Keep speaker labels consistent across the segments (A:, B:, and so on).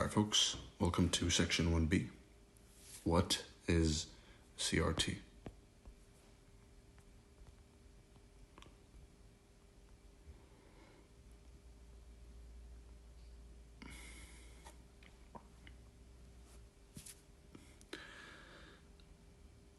A: Alright folks, welcome to section 1B. What is CRT?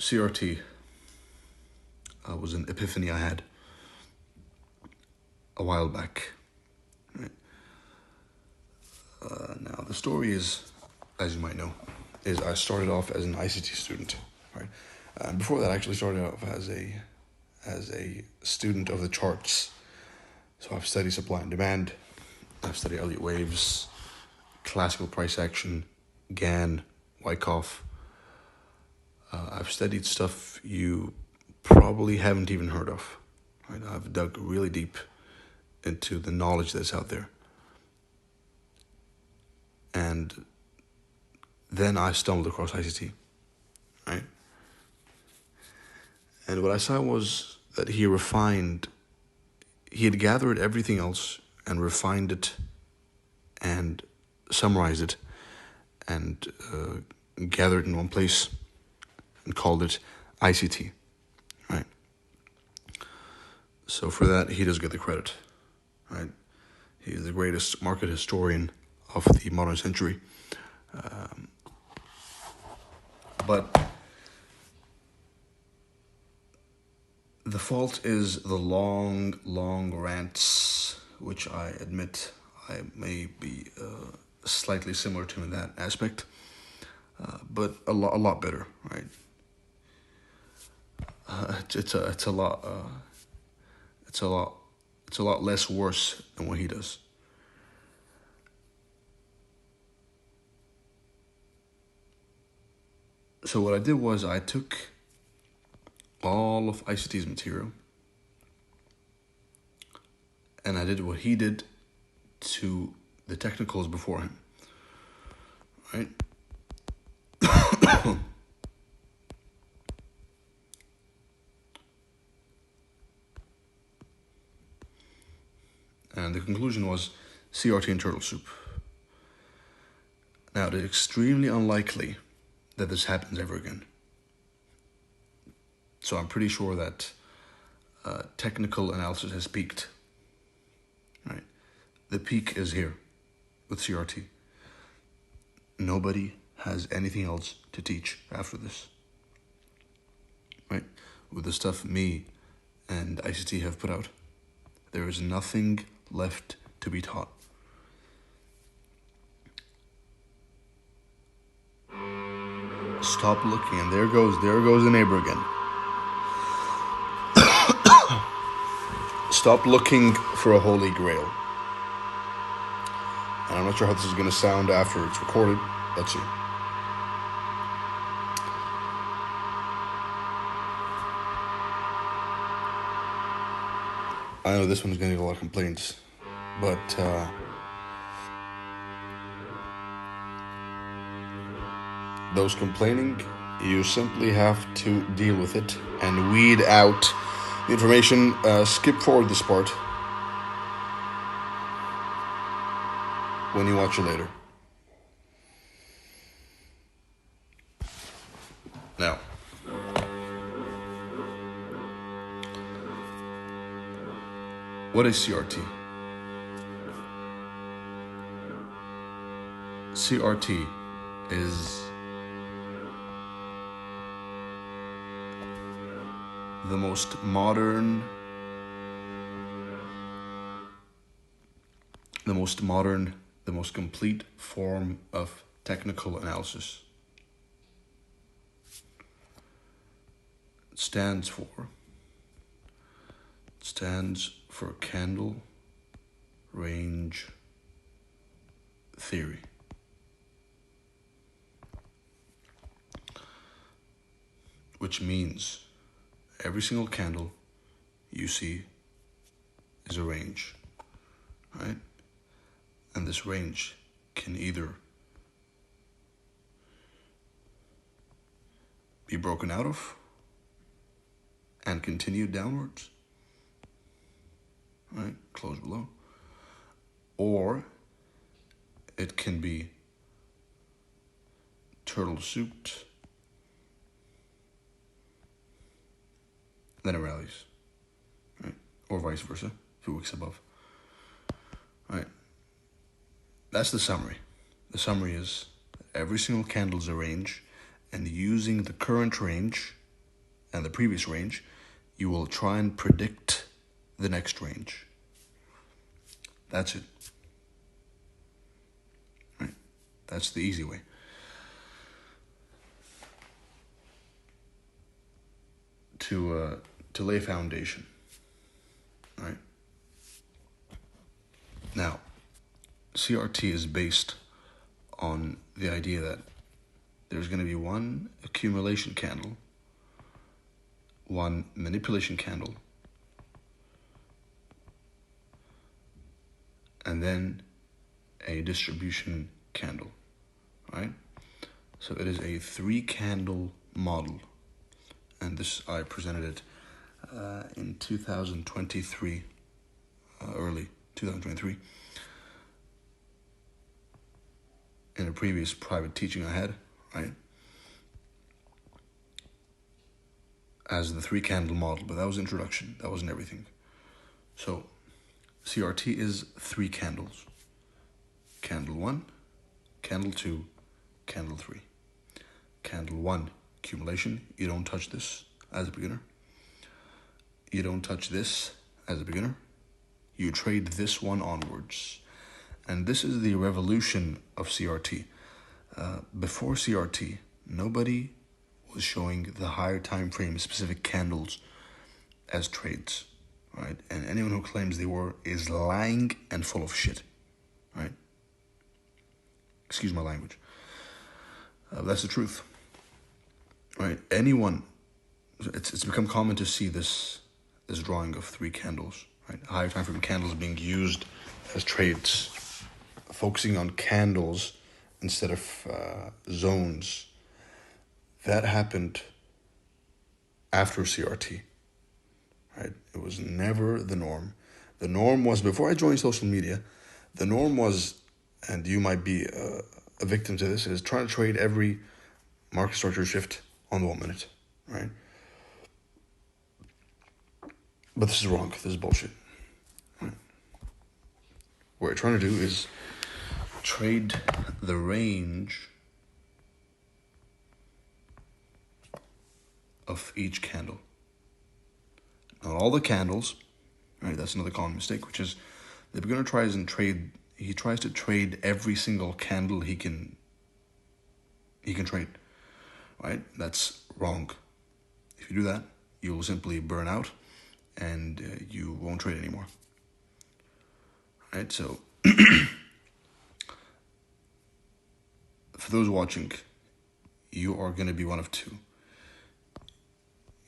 A: CRT was an epiphany I had a while back. Right? Now the story is, as you might know, is I started off as an ICT student, right? And before that, I actually started off as a student of the charts. So I've studied supply and demand, I've studied Elliott waves, classical price action, Gann, Wyckoff. I've studied stuff you probably haven't even heard of. Right? I've dug really deep into the knowledge that's out there. And then I stumbled across ICT, right? And what I saw was that he had gathered everything else and refined it and summarized it and gathered it in one place and called it ICT, right? So for that, he does get the credit, right? He's the greatest market historian of the modern century. But the fault is the long rants, which I admit I may be slightly similar to in that aspect, but a lot better, right? It's a lot less worse than what he does. So what I did was I took all of ICT's material and I did what he did to the technicals before him, right? And the conclusion was CRT and turtle soup. Now, it is extremely unlikely that this happens ever again. So I'm pretty sure that technical analysis has peaked. Right? The peak is here with CRT. Nobody has anything else to teach after this. Right? With the stuff me and ICT have put out, there is nothing left to be taught. Stop looking, and there goes the neighbor again. Stop looking for a holy grail. And I'm not sure how this is going to sound after it's recorded. Let's see. I know this one's going to get a lot of complaints, but those complaining, you simply have to deal with it and weed out the information. Skip forward this part when you watch it later. Now, what is CRT? CRT is the most modern, the most complete form of technical analysis. It stands for candle range theory. Which means every single candle you see is a range, right? And this range can either be broken out of and continue downwards, right? Close below. Or it can be turtle suit, then it rallies, right? Or vice versa, 2 weeks above. Right. That's the summary. The summary is every single candle is a range, and using the current range and the previous range, you will try and predict the next range. That's it. Right. That's the easy way. To lay foundation. Right. Now, CRT is based on the idea that there's going to be one accumulation candle, one manipulation candle, and then a distribution candle, right? So it is a 3-candle model, and this I presented it in 2023, early 2023, in a previous private teaching I had, right? As the 3-candle model, but that was introduction. That wasn't everything. So CRT is 3 candles. Candle 1, candle 2, candle 3. Candle 1, accumulation. You don't touch this as a beginner. You don't touch this as a beginner. You trade this one onwards. And this is the revolution of CRT. Before CRT, nobody was showing the higher time frame specific candles as trades, right? And anyone who claims they were is lying and full of shit, right? Excuse my language. That's the truth, right? Anyone, it's become common to see this drawing of 3 candles, right? Higher time frame candles being used as trades, focusing on candles instead of zones. That happened after CRT, right? It was never the norm. The norm was, before I joined social media, the norm was, and you might be a victim to this, is trying to trade every market structure shift on the 1 minute, right? But this is wrong. This is bullshit. Right? What you're trying to do is trade the range of each candle. Not all the candles, right? That's another common mistake, which is the beginner tries to trade every single candle he can trade, right? That's wrong. If you do that, you will simply burn out and you won't trade anymore. Right? So for those watching, you are going to be one of 2.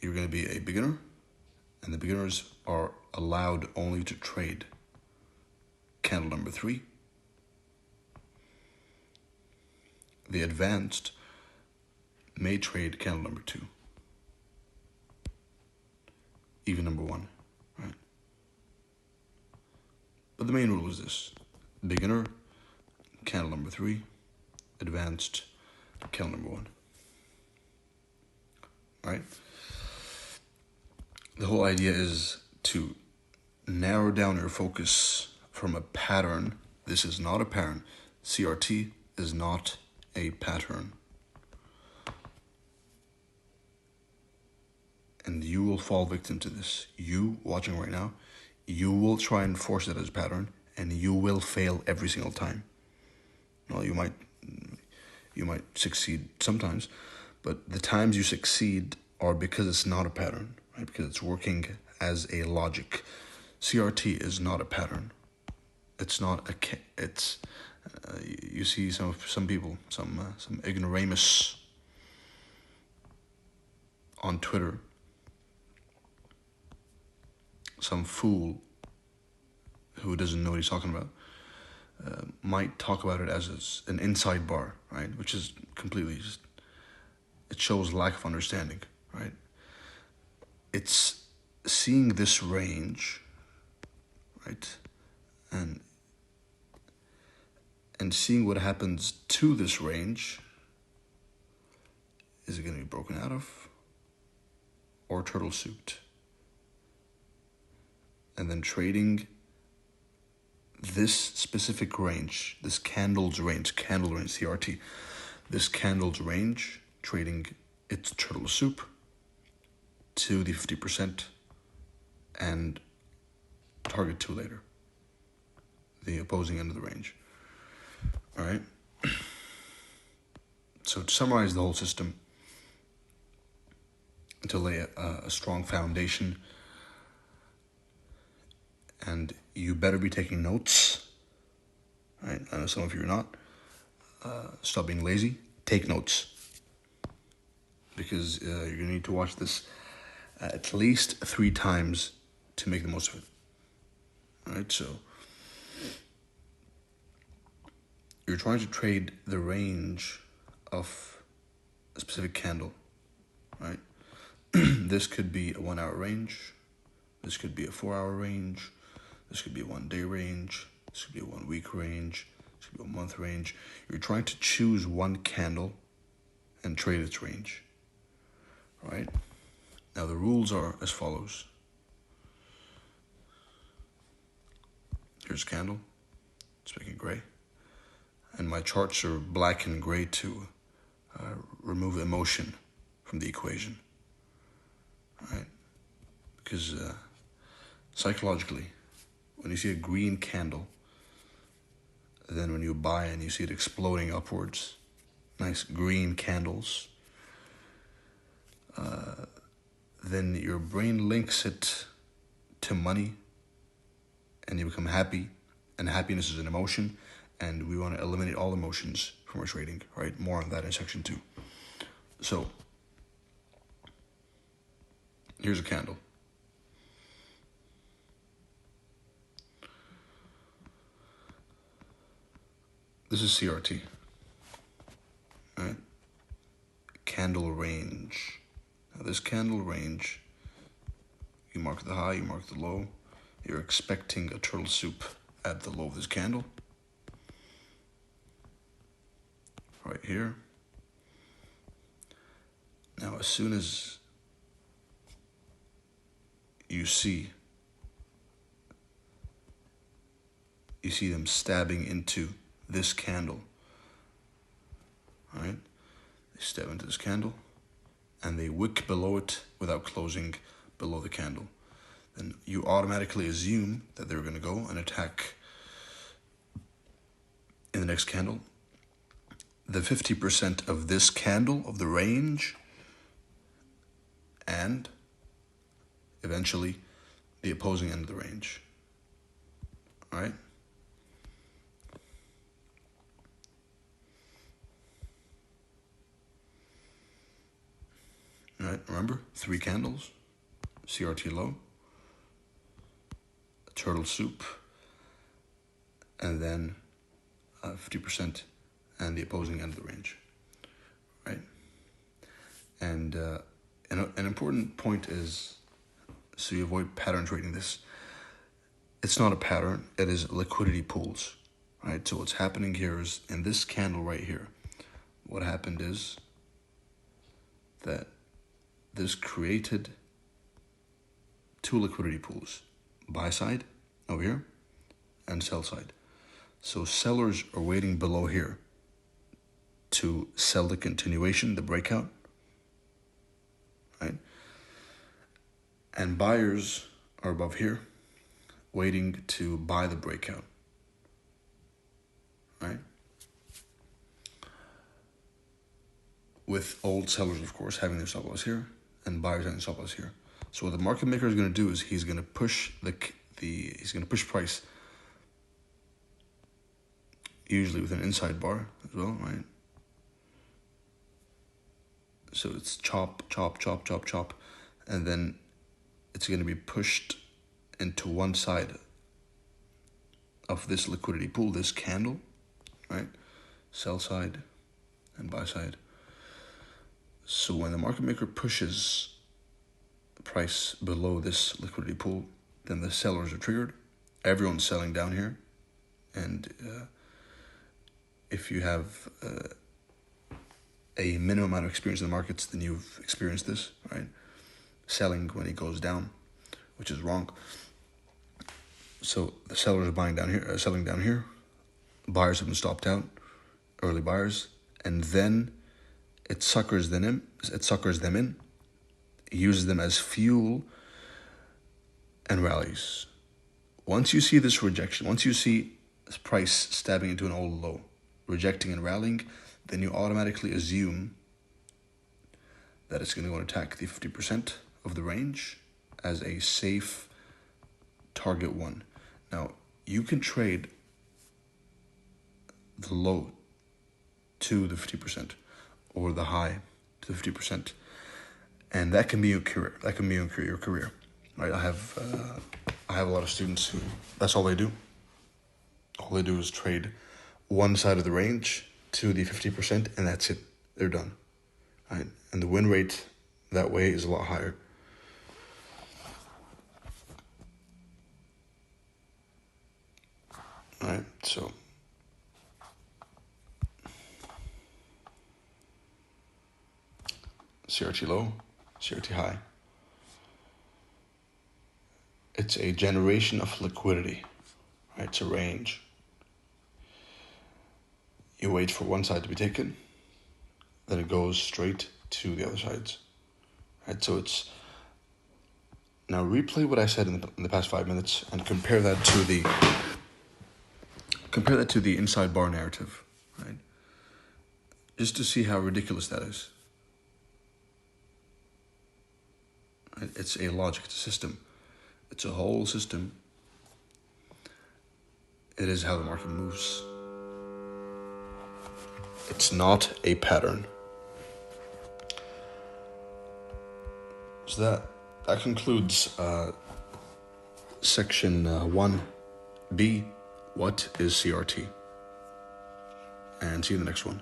A: You're going to be a beginner, and the beginners are allowed only to trade candle number 3. The advanced may trade candle number 2, even number 1, right? But the main rule is this: beginner, candle number 3, advanced, candle number 1, right? The whole idea is to narrow down your focus from a pattern. This is not a pattern. CRT is not a pattern. And you will fall victim to this. You watching right now, you will try and force it as a pattern, and you will fail every single time. Well, you might succeed sometimes, but the times you succeed are because it's not a pattern, right? Because it's working as a logic. CRT is not a pattern. It's not it's you see some people, some ignoramus on Twitter, some fool who doesn't know what he's talking about, might talk about it as an inside bar, right? Which is completely just, it shows lack of understanding, right? It's seeing this range, right? And seeing what happens to this range is it going to be broken out of or turtle souped? And then trading this specific range, this candle range, CRT, this candle's range, trading its turtle soup to the 50% and target 2 later, the opposing end of the range. All right. So to summarize the whole system, to lay a strong foundation, and you better be taking notes. Right? I know some of you are not. Stop being lazy. Take notes, because you're going to need to watch this at least 3 times to make the most of it. All right, so you're trying to trade the range of a specific candle, right? This could be a 1-hour range. This could be a 4-hour range. This could be a 1-day range. This could be a 1-week range. This could be a month range. You're trying to choose one candle and trade its range, right? Now the rules are as follows. Here's a candle. It's making gray. And my charts are black and gray to remove emotion from the equation, right? Because psychologically, when you see a green candle, then when you buy and you see it exploding upwards, nice green candles, then your brain links it to money and you become happy, and happiness is an emotion, and we want to eliminate all emotions from our trading, right? More on that in section 2. So, here's a candle. This is CRT, right? Candle range. Now this candle range, you mark the high, you mark the low. You're expecting a turtle soup at the low of this candle. Right here. Now as soon as you see them stabbing into this candle, right? They stab into this candle and they wick below it without closing below the candle. Then you automatically assume that they're going to go and attack in the next candle the 50% of this candle of the range, and eventually the opposing end of the range. All right? All right, remember, 3 candles, CRT low, a turtle soup, and then 50% and the opposing end of the range, right? And an important point is, so you avoid pattern trading this, it's not a pattern, it is liquidity pools, right? So what's happening here is, in this candle right here, what happened is that this created 2 liquidity pools, buy side over here and sell side. So sellers are waiting below here to sell the continuation, the breakout, right? And buyers are above here waiting to buy the breakout, right? With old sellers, of course, having their stop loss here and buyers having stop loss here. So what the market maker is going to do is he's going to push he's going to push price, usually with an inside bar as well, right? So it's chop, chop, chop, chop, chop, and then it's going to be pushed into one side of this liquidity pool, this candle, right? Sell side and buy side. So when the market maker pushes price below this liquidity pool, then the sellers are triggered. Everyone's selling down here, and if you have a minimum amount of experience in the markets, then you've experienced this, right? Selling when it goes down, which is wrong. So the sellers are buying down here, selling down here. Buyers have been stopped out, early buyers, and then it suckers them in. It uses them as fuel and rallies. Once you see this rejection, once you see this price stabbing into an old low, rejecting and rallying, then you automatically assume that it's going to go and attack the 50% of the range as a safe target one. Now, you can trade the low to the 50% or the high to the 50%, and that can be your career. That can be your career, right? I have a lot of students who that's all they do. All they do is trade one side of the range to the 50%, and that's it. They're done, right? And the win rate that way is a lot higher. All right, so CRT low, CRT high. It's a generation of liquidity, right? It's a range. You wait for one side to be taken, then it goes straight to the other sides, right? So it's now replay what I said in the past 5 minutes and compare that to the inside bar narrative, right? Just to see how ridiculous that is. Right? It's a logic, it's a system. It's a whole system. It is how the market moves. It's not a pattern. So that concludes section 1B, what is CRT? And see you in the next one.